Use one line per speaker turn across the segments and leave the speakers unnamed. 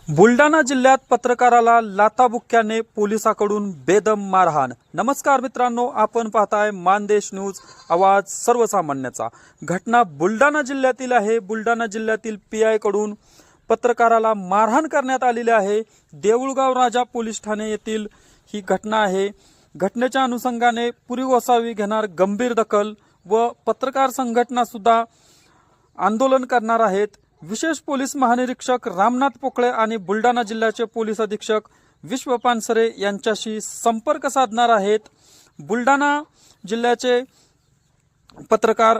बुलढाणा जिल्ह्यात पत्रकाराला लाथाबुक्क्याने पोलिसांकडून बेदम मारहाण। नमस्कार मित्रांनो, आपण पाहताय मानदेश न्यूज, आवाज सर्वसामान्याचा। घटना बुलढाणा जिल्ह्यातील आहे। बुलढाणा जिल्ह्यातील पीआय कडून पत्रकाराला मारहाण करण्यात आलेली आहे। देऊळगाव राजा पोलीस ठाणे येथील ही घटना आहे। घटनेच्या अनुषंगाने पुरी गोसावी घेणार गंभीर दखल व पत्रकार संघटना सुद्धा आंदोलन करणार आहेत। विशेष पोलीस महानिरीक्षक रामनाथ पोकळे आणि बुलढाणा जिल्ह्याचे पोलीस अधीक्षक विश्व पानसरे यांच्याशी संपर्क साधणार आहेत। बुलढाणा जिल्ह्याचे पत्रकार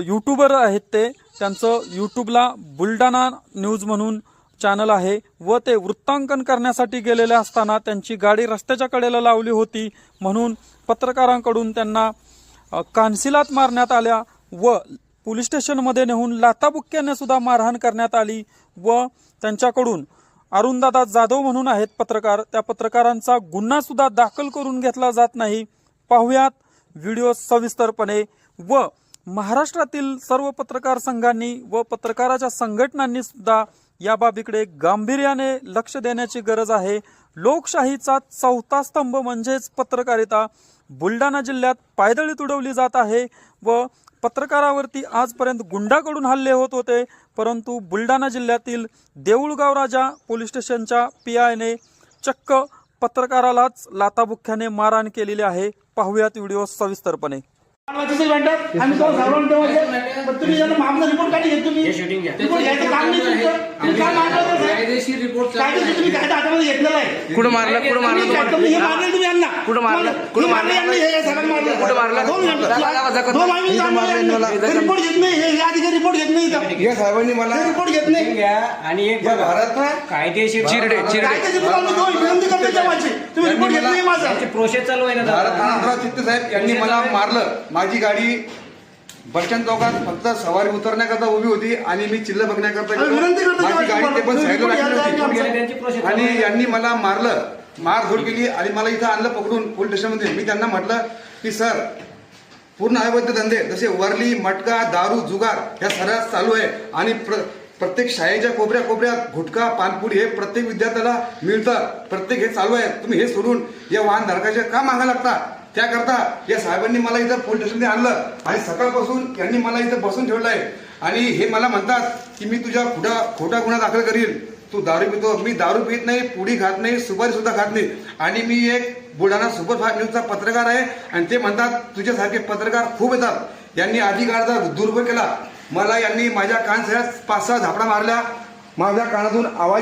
यूट्यूबर आहेत, त्यांचं यूट्यूबला बुलढाणा न्यूज म्हणून चॅनल आहे व ते वृत्तांकन करण्यासाठी गेलेले असताना त्यांची गाडी रस्त्याच्या कडेला लावली होती, म्हणून पत्रकारांकडून त्यांना कानशिलात मारण्यात आल्या व पोलीस स्टेशनमध्ये नेऊन लाथाबुक्क्याने सुद्धा मारहाण करण्यात आली व त्यांच्याकडून अरुणदादा जाधव म्हणून आहेत पत्रकार, त्या पत्रकारांचा गुन्हा सुद्धा दाखल करून घेतला जात नाही। पाहुयात व्हिडिओ सविस्तरपणे। व महाराष्ट्रातील सर्व पत्रकार संघांनी व पत्रकाराच्या संघटनांनी सुद्धा या बाबीकडे गांभीर्याने लक्ष देण्याची गरज आहे। लोकशाहीचा चौथा स्तंभ म्हणजेच पत्रकारिता बुलढाणा जिल्ह्यात पायदळी तुडवली जात आहे व पत्रकारावरती आजपर्यंत गुंडाकडून हल्ले होत होते, परंतु बुलढाणा जिल्ह्यातील देऊळगाव राजा पोलीस स्टेशनच्या पीआयने चक्क पत्रकारालाच लाथाबुक्क्याने मारहाण केलेली आहे। पाहुयात व्हिडिओ सविस्तरपणे।
प्रोसेस चालू आहे ना।
चित्ते साहेब यांनी मला मारलं। माझी गाडी बसस्टँड चौकात फक्त सवारी उतरण्याकरता उभी होती आणि मी चिल्ल बघण्याकरता माझी गाडी ते पण साईडला लागली होती आणि यांनी मला मारलं, मारझोड केली आणि मला इथं आणलं पकडून पोलीस स्टेशनमध्ये। मी त्यांना म्हटलं की सर, पूर्ण अवैध धंदे जसे वरली, मटका, दारू, जुगार ह्या सर्रास चालू आहे आणि प्रत्येक शाळेच्या कोपऱ्यात गुटखा, पानपुडी हे प्रत्येक विद्यार्थ्याला मिळतं। प्रत्येक हे चालू आहे। तुम्ही हे सोडून या वाहन धारकाचे का मागा लागता? त्याकरता या साहेबांनी मला इथं पोलीस स्टेशनमध्ये आणलं आणि सकाळपासून यांनी मला इथं बसून ठेवलं आहे आणि हे मला म्हणतात की मी तुझ्या खोटा गुन्हा दाखल करील। तू दारू पितो। मी दारू पित नाही, पुडी खात नाही, सुपारी सुद्धा खात नाही आणि मी एक बुलढाणा सुपरफास्ट न्यूजचा पत्रकार आहे आणि ते म्हणतात तुझ्यासारखे पत्रकार खूप येतात। यांनी अधिकाराचा दुरुपयोग केला। मला यांनी माझ्या कानशिलात 5-6 झापडा मारल्या। माझ्या कानातून आवाज